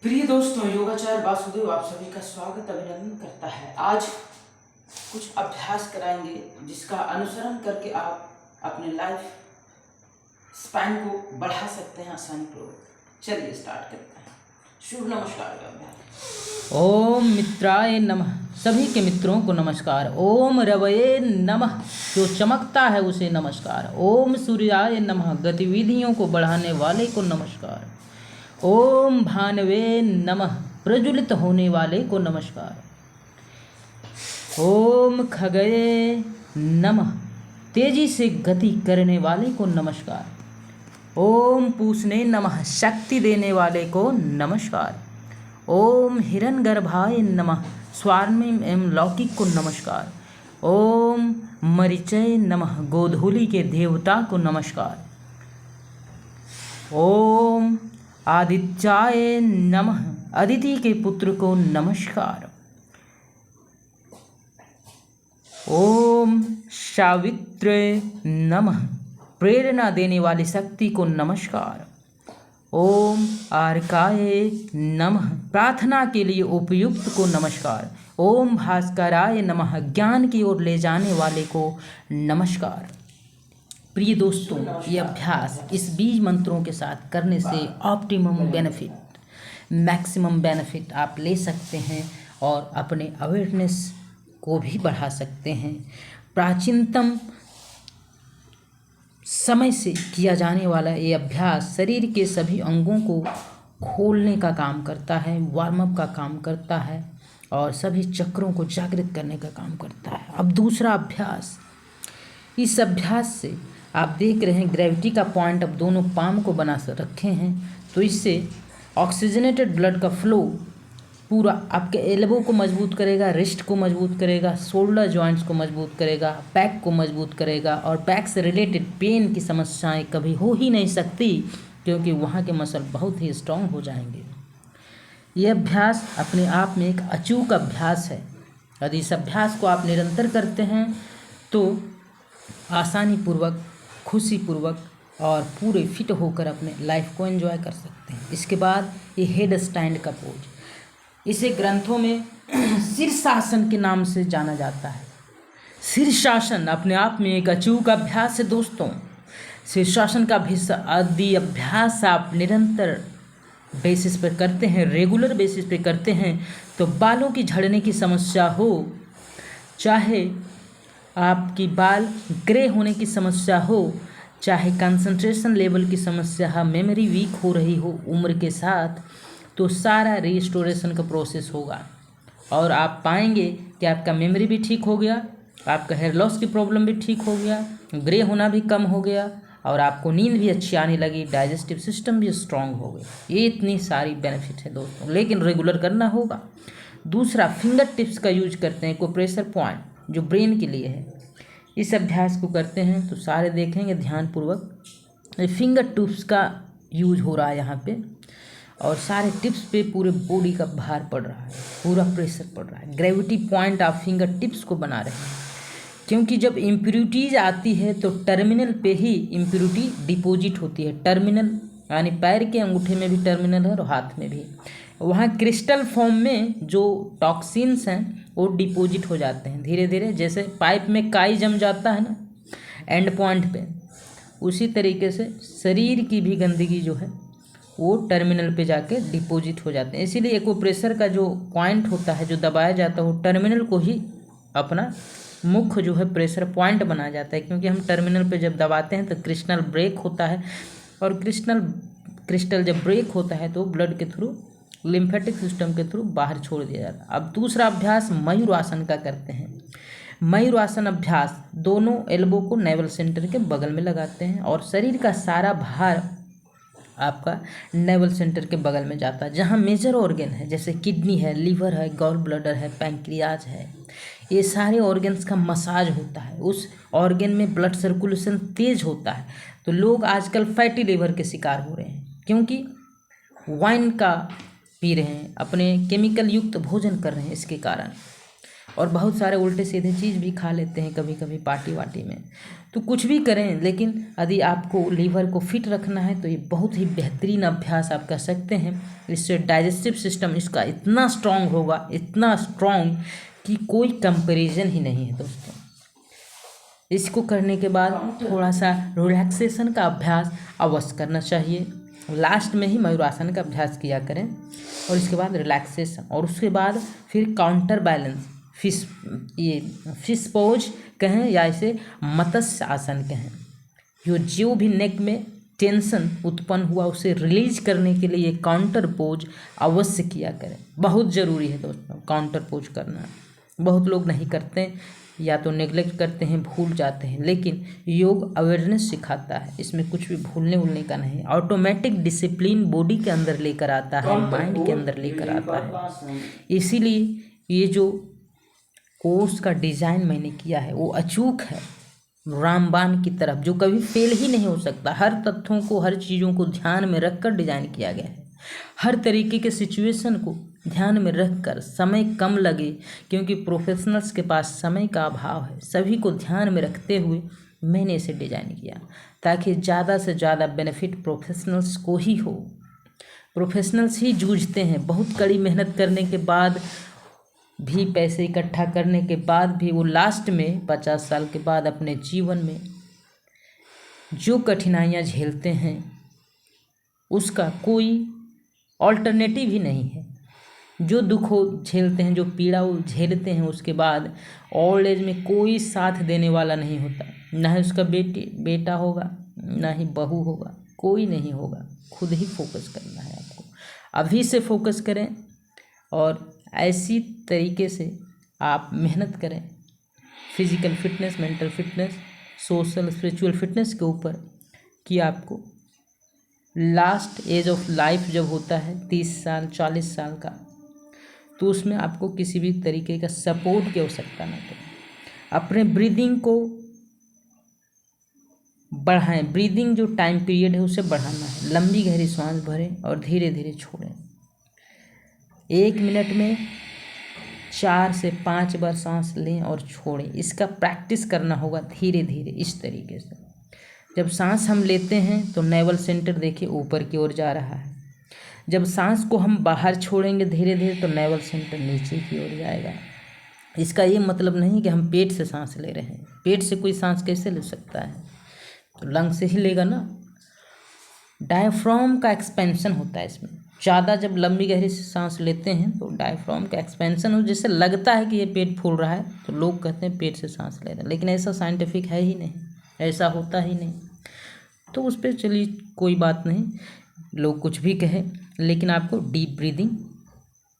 प्रिय दोस्तों, योगाचार्य वासुदेव आप सभी का स्वागत अभिनंदन करता है। आज कुछ अभ्यास कराएंगे जिसका अनुसरण करके आप अपने लाइफ स्पैन को बढ़ा सकते हैं आसानी पूर्वक। चलिए स्टार्ट करते हैं। शुभ नमस्कार का अभ्यास। ओम मित्राय नमः। सभी के मित्रों को नमस्कार। ओम रवये नमः। जो चमकता है उसे नमस्कार। ओम सूर्याय नमः। गतिविधियों को बढ़ाने वाले को नमस्कार। ओम भानवे नमः। प्रज्वलित होने वाले को नमस्कार। ओम खगये नमः। तेजी से गति करने वाले को नमस्कार। ओम पूषणे नमः। शक्ति देने वाले को नमस्कार। ओम हिरण्यगर्भाय नमः। स्वार्मिम एवं लौकिक को नमस्कार। ओम मरीचय नमः। गोधूली के देवता को नमस्कार। ओम आदित्याय नमः। अदिति के पुत्र को नमस्कार। ओम सावित्रे नमः। प्रेरणा देने वाली शक्ति को नमस्कार। ओम आर्काय नमः। प्रार्थना के लिए उपयुक्त को नमस्कार। ओम भास्कराय नमः। ज्ञान की ओर ले जाने वाले को नमस्कार। प्रिय दोस्तों, ये अभ्यास इस बीज मंत्रों के साथ करने से ऑप्टिमम बेनिफिट, मैक्सिमम बेनिफिट आप ले सकते हैं और अपने अवेयरनेस को भी बढ़ा सकते हैं। प्राचीनतम समय से किया जाने वाला ये अभ्यास शरीर के सभी अंगों को खोलने का काम करता है, वार्म अप का काम करता है और सभी चक्रों को जागृत करने का काम करता है। अब दूसरा अभ्यास, इस अभ्यास से आप देख रहे हैं ग्रेविटी का पॉइंट अब दोनों पाम को बना रखे हैं, तो इससे ऑक्सीजनेटेड ब्लड का फ्लो पूरा आपके एल्बो को मजबूत करेगा, रिस्ट को मजबूत करेगा, शोल्डर जॉइंट्स को मजबूत करेगा, बैक को मजबूत करेगा और बैक से रिलेटेड पेन की समस्याएं कभी हो ही नहीं सकती क्योंकि वहाँ के मसल बहुत ही स्ट्रांग हो जाएंगे। ये अभ्यास अपने आप में एक अचूक अभ्यास है। यदि इस अभ्यास को आप निरंतर करते हैं तो आसानी पूर्वक, खुशी पूर्वक और पूरे फिट होकर अपने लाइफ को एंजॉय कर सकते हैं। इसके बाद ये हेड स्टैंड का पोज, इसे ग्रंथों में शीर्षासन के नाम से जाना जाता है। शीर्षासन अपने आप में एक अचूक अभ्यास है दोस्तों। शीर्षासन का भी आदि अभ्यास आप निरंतर बेसिस पर करते हैं, रेगुलर बेसिस पे करते हैं तो बालों की झड़ने की समस्या हो, चाहे आपकी बाल ग्रे होने की समस्या हो, चाहे कंसंट्रेशन लेवल की समस्या हो, मेमोरी वीक हो रही हो उम्र के साथ, तो सारा रिस्टोरेशन का प्रोसेस होगा और आप पाएंगे कि आपका मेमोरी भी ठीक हो गया, आपका हेयर लॉस की प्रॉब्लम भी ठीक हो गया, ग्रे होना भी कम हो गया और आपको नींद भी अच्छी आने लगी, डाइजेस्टिव सिस्टम भी स्ट्रांग हो गया। ये इतनी सारी बेनिफिट है दोस्तों, लेकिन रेगुलर करना होगा। दूसरा, फिंगर टिप्स का यूज करते हैं, एक्यूप्रेशर पॉइंट जो ब्रेन के लिए है। इस अभ्यास को करते हैं तो सारे देखेंगे ध्यानपूर्वक फिंगर टिप्स का यूज हो रहा है यहाँ पे और सारे टिप्स पे पूरे बॉडी का भार पड़ रहा है, पूरा प्रेशर पड़ रहा है। ग्रेविटी पॉइंट आप फिंगर टिप्स को बना रहे हैं क्योंकि जब इम्प्यूरिटीज आती है तो टर्मिनल पे ही इम्प्यूरिटी डिपॉजिट होती है। टर्मिनल यानी पैर के अंगूठे में भी टर्मिनल है और हाथ में भी। वहाँ क्रिस्टल फॉर्म में जो टॉक्सिन्स हैं वो डिपॉजिट हो जाते हैं धीरे धीरे, जैसे पाइप में काई जम जाता है ना एंड पॉइंट पे, उसी तरीके से शरीर की भी गंदगी जो है वो टर्मिनल पे जाके डिपॉजिट हो जाते हैं। इसीलिए एक्यूप्रेशर का जो पॉइंट होता है, जो दबाया जाता है, वो टर्मिनल को ही अपना मुख्य जो है प्रेशर पॉइंट बनाया जाता है क्योंकि हम टर्मिनल पे जब दबाते हैं तो क्रिस्टल ब्रेक होता है और क्रिस्टल जब ब्रेक होता है तो ब्लड के थ्रू, लिम्फेटिक सिस्टम के थ्रू बाहर छोड़ दिया जाता है। अब दूसरा अभ्यास मयूर आसन का करते हैं। मयूर आसन अभ्यास, दोनों एल्बो को नेवल सेंटर के बगल में लगाते हैं और शरीर का सारा भार आपका नेवल सेंटर के बगल में जाता है जहाँ मेजर ऑर्गन है, जैसे किडनी है, लीवर है, गॉल ब्लैडर है, पैंक्रियाज है। ये सारे ऑर्गन्स का मसाज होता है, उस ऑर्गन में ब्लड सर्कुलेशन तेज होता है। तो लोग आजकल फैटी लीवर के शिकार हो रहे हैं क्योंकि वाइन का पी रहे हैं, अपने केमिकल युक्त भोजन कर रहे हैं, इसके कारण और बहुत सारे उल्टे सीधे चीज़ भी खा लेते हैं कभी कभी पार्टी वार्टी में। तो कुछ भी करें, लेकिन यदि आपको लीवर को फिट रखना है तो ये बहुत ही बेहतरीन अभ्यास आप कर सकते हैं। इससे डाइजेस्टिव सिस्टम इसका इतना स्ट्रांग होगा, इतना स्ट्रांग कि कोई कंपैरिजन ही नहीं है दोस्तों। इसको करने के बाद थोड़ा सा रिलैक्सेशन का अभ्यास अवश्य करना चाहिए। लास्ट में ही मयूरासन का अभ्यास किया करें और इसके बाद रिलैक्सेशन, और उसके बाद फिर काउंटर बैलेंस फिश पोज कहें या इसे मत्स्य आसन कहें। जो भी नेक में टेंशन उत्पन्न हुआ उसे रिलीज करने के लिए काउंटर पोज अवश्य किया करें। बहुत ज़रूरी है दोस्तों काउंटर पोज करना। बहुत लोग नहीं करते, या तो नेग्लेक्ट करते हैं, भूल जाते हैं, लेकिन योग अवेयरनेस सिखाता है। इसमें कुछ भी भूलने वूलने का नहीं है। ऑटोमेटिक डिसिप्लिन बॉडी के अंदर लेकर आता है, माइंड के अंदर लेकर आता है। इसीलिए ये जो कोर्स का डिज़ाइन मैंने किया है वो अचूक है, रामबाण की तरफ, जो कभी फेल ही नहीं हो सकता। हर तथ्यों को, हर चीज़ों को ध्यान में रखकर डिज़ाइन किया गया है। हर तरीके के सिचुएशन को ध्यान में रखकर, समय कम लगे क्योंकि प्रोफेशनल्स के पास समय का अभाव है, सभी को ध्यान में रखते हुए मैंने इसे डिज़ाइन किया ताकि ज़्यादा से ज़्यादा बेनिफिट प्रोफेशनल्स को ही हो। प्रोफेशनल्स ही जूझते हैं, बहुत कड़ी मेहनत करने के बाद भी, पैसे इकट्ठा करने के बाद भी वो लास्ट में 50 साल के बाद अपने जीवन में जो कठिनाइयाँ झेलते हैं उसका कोई ऑल्टरनेटिव ही नहीं है। जो दुख झेलते हैं, जो पीड़ा वो झेलते हैं, उसके बाद ओल्ड एज में कोई साथ देने वाला नहीं होता। ना ही उसका बेटा होगा, ना ही बहू होगा, कोई नहीं होगा। खुद ही फोकस करना है आपको। अभी से फोकस करें और ऐसी तरीके से आप मेहनत करें physical fitness, mental fitness, social spiritual fitness के ऊपर कि आपको लास्ट एज ऑफ लाइफ जब होता है 30 साल 40 साल का, तो उसमें आपको किसी भी तरीके का सपोर्ट की आवश्यकता न पड़े। अपने ब्रीदिंग को बढ़ाएं। ब्रीदिंग जो टाइम पीरियड है उसे बढ़ाना है। लंबी गहरी सांस भरें और धीरे धीरे छोड़ें। 1 मिनट में 4 से 5 बार सांस लें और छोड़ें। इसका प्रैक्टिस करना होगा धीरे धीरे इस तरीके से। जब सांस हम लेते हैं तो नेवल सेंटर देखिए ऊपर की ओर जा रहा है। जब सांस को हम बाहर छोड़ेंगे धीरे धीरे तो नेवल सेंटर नीचे की ओर जाएगा। इसका ये मतलब नहीं कि हम पेट से सांस ले रहे हैं। पेट से कोई सांस कैसे ले सकता है? तो लंग से ही लेगा ना। डायफ्राम का एक्सपेंशन होता है इसमें। ज़्यादा जब लंबी गहरी से सांस लेते हैं तो डायफ्राम का एक्सपेंशन हो, जिससे लगता है कि ये पेट फूल रहा है, तो लोग कहते हैं पेट से सांस ले रहे हैं, लेकिन ऐसा साइंटिफिक है ही नहीं, ऐसा होता ही नहीं। तो उस पर चलिए कोई बात नहीं, लोग कुछ भी कहें, लेकिन आपको डीप ब्रीदिंग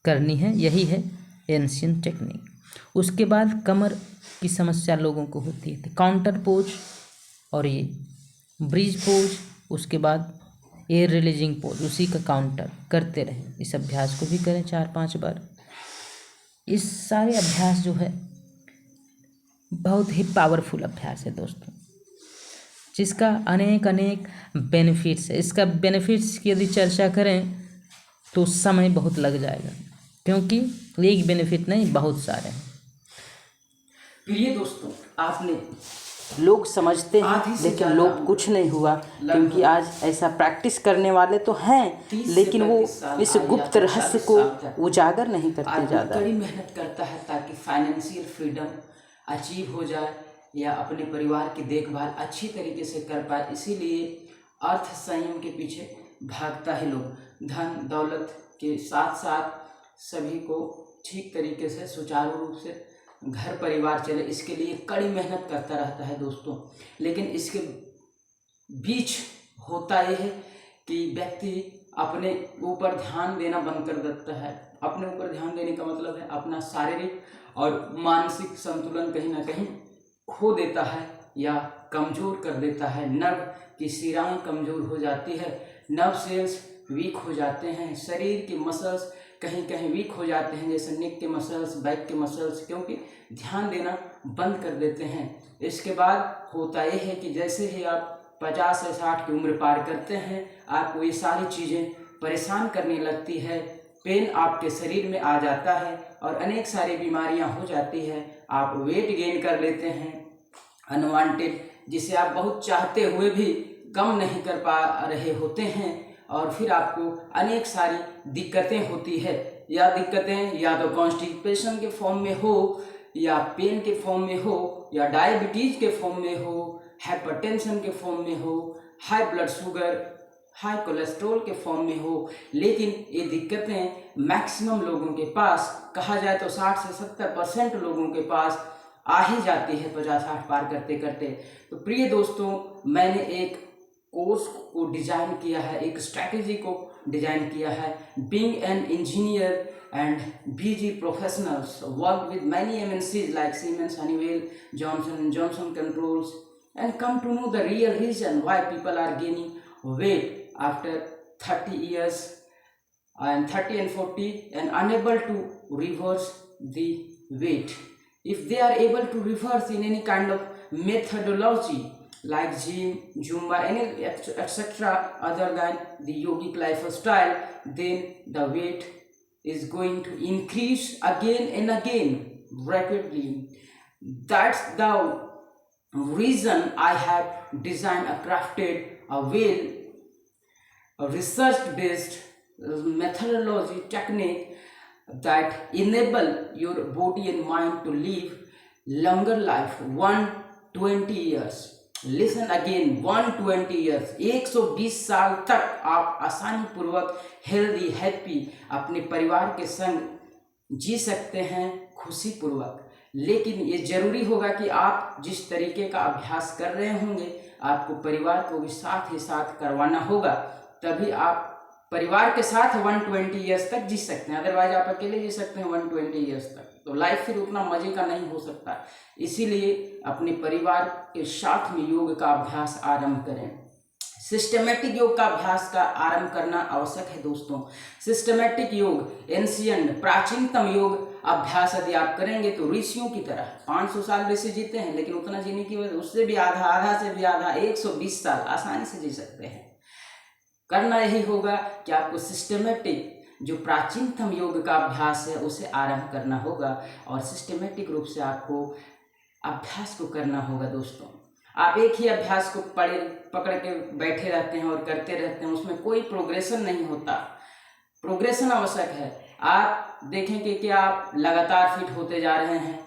करनी है। यही है एंशिएंट टेक्निक। उसके बाद कमर की समस्या लोगों को होती है, काउंटर पोज और ये ब्रिज पोज, उसके बाद एयर रिलीजिंग पोज, उसी का काउंटर करते रहें। इस अभ्यास को भी करें 4-5 बार। इस सारे अभ्यास जो है बहुत ही पावरफुल अभ्यास है दोस्तों, जिसका अनेक बेनिफिट्स है। इसका बेनिफिट्स की यदि चर्चा करें तो समय बहुत लग जाएगा, क्योंकि एक बेनिफिट नहीं, बहुत सारे हैं। प्रिय दोस्तों, आपने लोग समझते हैं लेकिन लोग कुछ नहीं हुआ, क्योंकि आज ऐसा प्रैक्टिस करने वाले तो हैं, लेकिन वो इस गुप्त रहस्य को उजागर नहीं करते ज़्यादा। कड़ी मेहनत करता है ताकि फाइनेंशियल फ्रीडम अचीव हो जाए या अपने परिवार की देखभाल अच्छी तरीके से कर पाए। इसीलिए अर्थ संयम के पीछे भागता है लोग। धन दौलत के साथ साथ सभी को ठीक तरीके से सुचारू रूप से घर परिवार चले, इसके लिए कड़ी मेहनत करता रहता है दोस्तों। लेकिन इसके बीच होता यह है कि व्यक्ति अपने ऊपर ध्यान देना बंद कर देता है। अपने ऊपर ध्यान देने का मतलब है अपना शारीरिक और मानसिक संतुलन कहीं ना कहीं खो देता है या कमज़ोर कर देता है। नर्व की शिराएं कमज़ोर हो जाती है, नर्व सेल्स वीक हो जाते हैं, शरीर के मसल्स कहीं कहीं वीक हो जाते हैं, जैसे नेक के मसल्स, बैक के मसल्स, क्योंकि ध्यान देना बंद कर देते हैं। इसके बाद होता यह है कि जैसे ही आप 50 से 60 की उम्र पार करते हैं, आपको ये सारी चीज़ें परेशान करने लगती है। पेन आपके शरीर में आ जाता है और अनेक सारी बीमारियां हो जाती है। आप वेट गेन कर लेते हैं अनवांटेड, जिसे आप बहुत चाहते हुए भी कम नहीं कर पा रहे होते हैं, और फिर आपको अनेक सारी दिक्कतें होती है। या दिक्कतें या तो कॉन्स्टिपेशन के फॉर्म में हो, या पेन के फॉर्म में हो, या डायबिटीज के फॉर्म में हो, हाइपरटेंशन के फॉर्म में हो, high blood sugar, high cholesterol के फॉर्म में हो। लेकिन ये दिक्कतें मैक्सिमम लोगों के पास, कहा जाए तो 60 से 70% लोगों के पास आ ही जाती है 50-60 पार करते करते। तो प्रिय दोस्तों, मैंने एक कोर्स को डिजाइन किया है, एक स्ट्रैटेजी को डिजाइन किया है। Being an engineer and BG professionals worked with many MNCs like Siemens, Honeywell, Johnson & Johnson Controls, and come to know the real reason why people are gaining weight after 30 years and 30 and 40 and unable to reverse the weight. If they are able to reverse in any kind of methodology like gym, Zumba, any etc. other than the yogic lifestyle, then the weight is going to increase again and again rapidly. That's the reason I have designed a crafted a research based methodology technique that enable your body and mind to live longer life 120 years. Listen again 120 years, 120 साल तक आप आसानी पूर्वक healthy happy अपने परिवार के संग जी सकते हैं खुशी पूर्वक। लेकिन ये जरूरी होगा कि आप जिस तरीके का अभ्यास कर रहे होंगे, आपको परिवार को भी साथ ही साथ करवाना होगा, तभी आप परिवार के साथ 120 ईयर्स तक जी सकते हैं। अदरवाइज आप अकेले जी सकते हैं 120 ईयर्स तक, तो लाइफ फिर उतना मजे का नहीं हो सकता। इसीलिए अपने परिवार के साथ में योग का अभ्यास आरंभ करें। सिस्टमेटिक योग का अभ्यास का आरंभ करना आवश्यक है दोस्तों। सिस्टमेटिक योग, एंशियंट प्राचीनतम योग अभ्यास यदि आप करेंगे तो ऋषियों की तरह 500 साल ऋषि जीते हैं, लेकिन उतना जीने की वजह उससे भी आधा से भी आधा 120 साल आसानी से जी सकते हैं। करना यही होगा कि आपको सिस्टमेटिक जो प्राचीनतम योग का अभ्यास है उसे आरंभ करना होगा, और सिस्टमेटिक रूप से आपको अभ्यास को करना होगा दोस्तों। आप एक ही अभ्यास को पकड़ के बैठे रहते हैं और करते रहते हैं, उसमें कोई प्रोग्रेशन नहीं होता। प्रोग्रेशन आवश्यक है। आप देखेंगे कि आप लगातार फिट होते जा रहे हैं,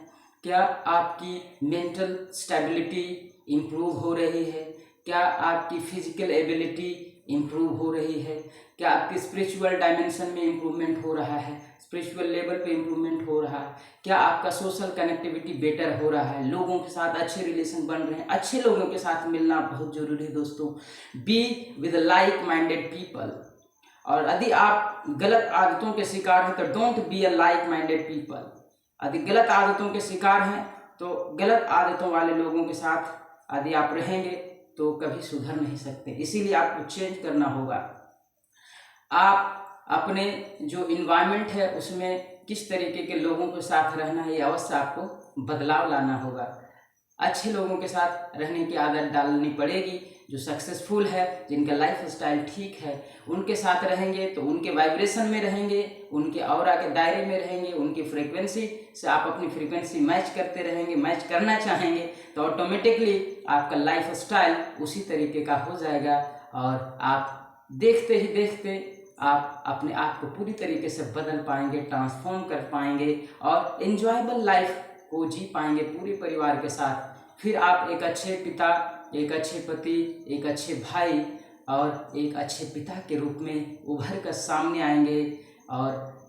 क्या आपकी मेंटल स्टेबिलिटी इम्प्रूव हो रही है, क्या आपकी फिजिकल एबिलिटी इम्प्रूव हो रही है, क्या आपकी स्पिरिचुअल डायमेंशन में इम्प्रूवमेंट हो रहा है, स्पिरिचुअल लेवल पे इम्प्रूवमेंट हो रहा है, क्या आपका सोशल कनेक्टिविटी बेटर हो रहा है, लोगों के साथ अच्छे रिलेशन बन रहे हैं। अच्छे लोगों के साथ मिलना बहुत जरूरी है दोस्तों। Be with like minded people. और यदि आप गलत आदतों के शिकार हैं तो don't be a like minded people. यदि गलत आदतों के शिकार हैं तो गलत आदतों वाले लोगों के साथ यदि आप रहेंगे तो कभी सुधर नहीं सकते। इसीलिए आपको चेंज करना होगा। आप अपने जो इन्वायरमेंट है उसमें किस तरीके के लोगों के साथ रहना है, ये अवश्य आपको बदलाव लाना होगा। अच्छे लोगों के साथ रहने की आदत डालनी पड़ेगी। जो सक्सेसफुल है, जिनका लाइफ स्टाइल ठीक है, उनके साथ रहेंगे तो उनके वाइब्रेशन में रहेंगे, उनके ऑरा के दायरे में रहेंगे, उनकी फ्रीक्वेंसी से आप अपनी फ्रीक्वेंसी मैच करते रहेंगे, मैच करना चाहेंगे तो ऑटोमेटिकली आपका लाइफ स्टाइल उसी तरीके का हो जाएगा, और आप देखते ही देखते आप अपने आप को पूरी तरीके से बदल पाएंगे, ट्रांसफॉर्म कर पाएंगे और एंजॉयबल लाइफ को जी पाएंगे पूरे परिवार के साथ। फिर आप एक अच्छे पिता, एक अच्छे पति, एक अच्छे भाई और एक अच्छे पिता के रूप में उभर कर सामने आएंगे, और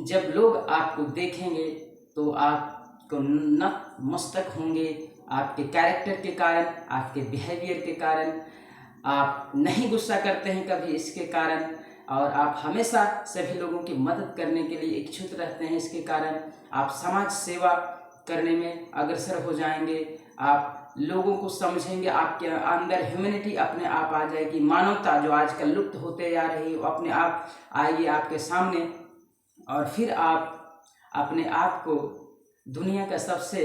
जब लोग आपको देखेंगे तो आपको नतमस्तक होंगे। आपके कैरेक्टर के कारण, आपके बिहेवियर के कारण, आप नहीं गुस्सा करते हैं कभी इसके कारण, और आप हमेशा सभी लोगों की मदद करने के लिए इच्छुक रहते हैं इसके कारण। आप समाज सेवा करने में अग्रसर हो जाएंगे, आप लोगों को समझेंगे, आपके अंदर ह्यूमैनिटी अपने आप आ जाएगी। मानवता जो आजकल लुप्त होते जा रही है वो अपने आप आएगी आपके सामने, और फिर आप अपने आप को दुनिया का सबसे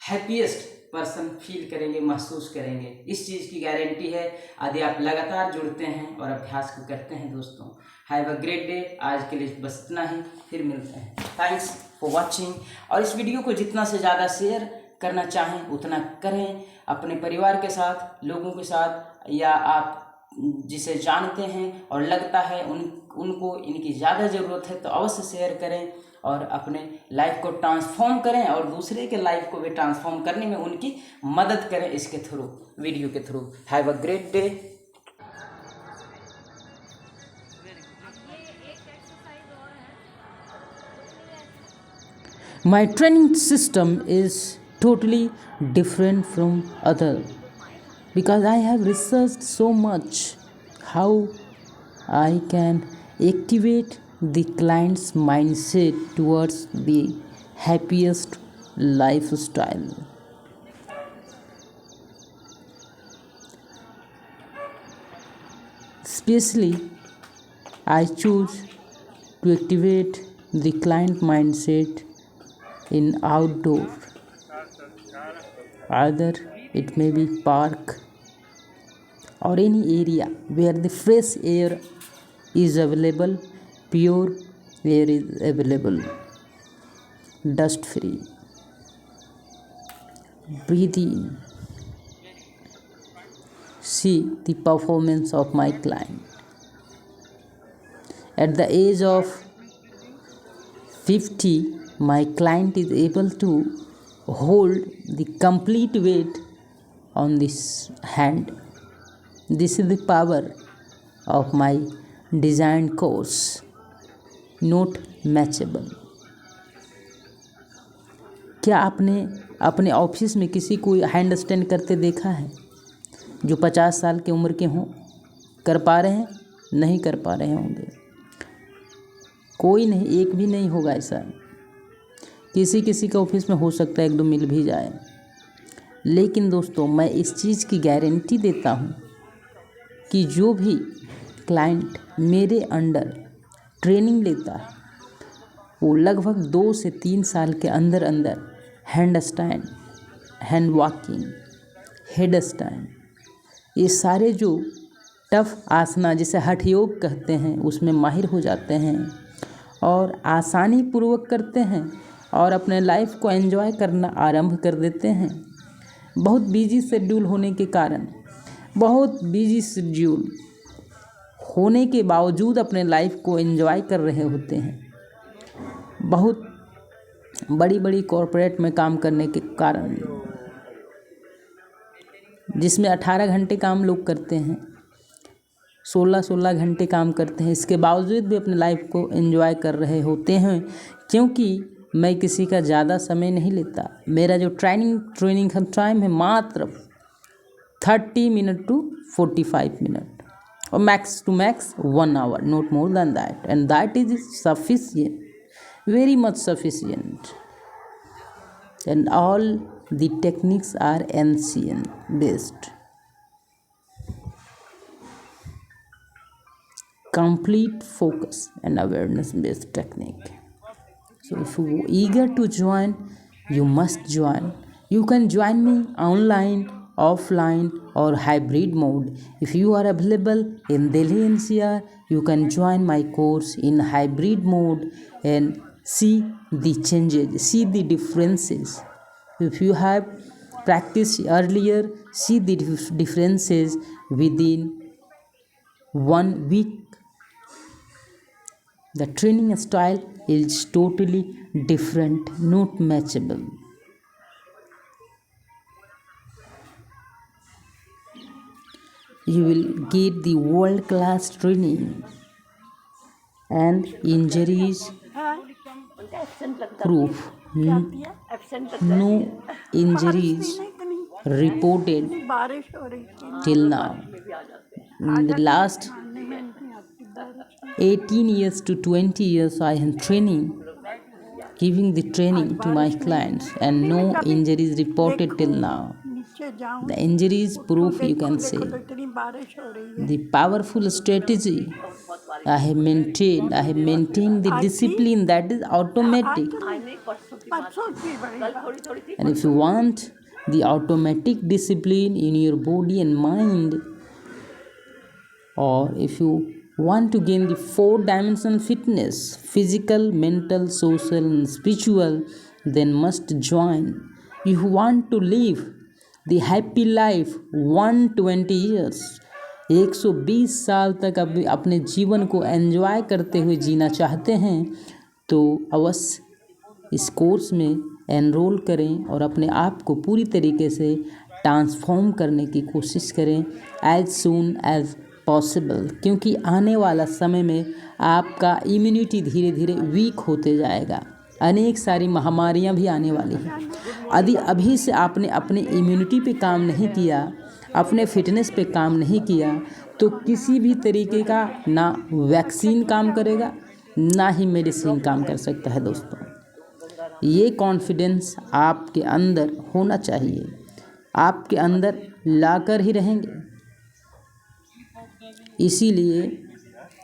हैप्पीएस्ट पर्सन फील करेंगे, महसूस करेंगे। इस चीज़ की गारंटी है यदि आप लगातार जुड़ते हैं और अभ्यास को करते हैं। दोस्तों हैव अ ग्रेट डे। आज के लिए बस इतना ही, फिर मिलते हैं। Thanks for watching. और इस वीडियो को जितना से ज़्यादा शेयर करना चाहें उतना करें, अपने परिवार के साथ, लोगों के साथ, या आप जिसे जानते हैं और लगता है उनको इनकी ज़्यादा ज़रूरत है तो अवश्य शेयर करें और अपने लाइफ को ट्रांसफॉर्म करें और दूसरे के लाइफ को भी ट्रांसफॉर्म करने में उनकी मदद करें इसके थ्रू, वीडियो के through. Have a great day. My training system is totally different from other because I have researched so much how I can activate the client's mindset towards the happiest lifestyle. Especially, I choose to activate the client mindset in outdoor, either it may be park or any area where the fresh air is available, pure air is available, dust free. Breathe in, see the performance of my client. At the age of 50, my client is able to hold the complete weight on this hand. This is the power of my design course, not matchable. क्या आपने अपने office में किसी को hand stand करते देखा है जो 50 साल की उम्र के हों? कर पा रहे हैं? नहीं कर पा रहे होंगे, कोई नहीं, एक भी नहीं होगा ऐसा। किसी किसी के ऑफिस में हो सकता है एक दो मिल भी जाए, लेकिन दोस्तों मैं इस चीज़ की गारंटी देता हूँ कि जो भी क्लाइंट मेरे अंडर ट्रेनिंग लेता है वो लगभग 2 से 3 साल के अंदर अंदर hand stand, hand walking, head stand, ये सारे जो टफ आसना जिसे हठ योग कहते हैं उसमें माहिर हो जाते हैं और आसानी पूर्वक करते हैं और अपने लाइफ को एंजॉय करना आरंभ कर देते हैं। बहुत बिजी शेड्यूल होने के कारण, बहुत बिजी शेड्यूल होने के बावजूद अपने लाइफ को एंजॉय कर रहे होते हैं। बहुत बड़ी बड़ी कॉरपोरेट में काम करने के कारण, जिसमें 18 घंटे काम लोग करते हैं, 16-16 घंटे काम करते हैं, इसके बावजूद भी अपने लाइफ को एंजॉय कर रहे होते हैं। क्योंकि मैं किसी का ज़्यादा समय नहीं लेता। मेरा जो ट्रेनिंग का टाइम है मात्र 30 मिनट टू 45 मिनट और max to max 1 hour, not more than that, and that is sufficient, very much sufficient, and all the techniques are ancient based, complete focus and awareness based technique. So if you are eager to join, you must join. You can join me online, offline or hybrid mode. If you are available in Delhi NCR, you can join my course in hybrid mode and see the changes, see the differences. If you have practiced earlier, see the differences within 1 week. The training style is totally different, not matchable. You will get the world-class training and injuries proof. No injuries reported till now. In the last 18 years to 20 years, I am giving the training to my clients, and no injuries reported till now. The injuries proof, you can say. The powerful strategy I have maintained the discipline that is automatic. And if you want the automatic discipline in your body and mind. Or if you want to gain the 4-dimensional fitness, physical, mental, social and spiritual, then must join. If you want to live the happy life 120 years, 120 साल तक अपने जीवन को enjoy करते हुए जीना चाहते हैं, तो अवश्य इस कोर्स में एनरोल करें और अपने आप को पूरी तरीके से ट्रांसफॉर्म करने की कोशिश करें एज सून एज पॉसिबल, क्योंकि आने वाला समय में आपका इम्यूनिटी धीरे धीरे वीक होते जाएगा। अनेक सारी महामारियां भी आने वाली हैं। यदि अभी से आपने अपने इम्यूनिटी पे काम नहीं किया, अपने फिटनेस पे काम नहीं किया, तो किसी भी तरीके का ना वैक्सीन काम करेगा, ना ही मेडिसिन काम कर सकता है। दोस्तों, ये कॉन्फिडेंस आपके अंदर होना चाहिए, आपके अंदर लाकर ही रहेंगे। इसीलिए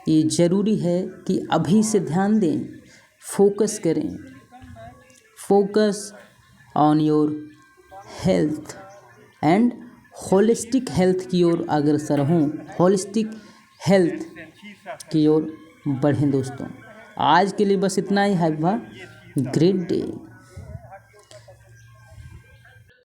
ये ज़रूरी है कि अभी से ध्यान दें, फोकस करें, focus on your health and holistic health की ओर अग्रसर हों, होलिस्टिक हेल्थ की ओर बढ़ें। दोस्तों, आज के लिए बस इतना ही है। Great day.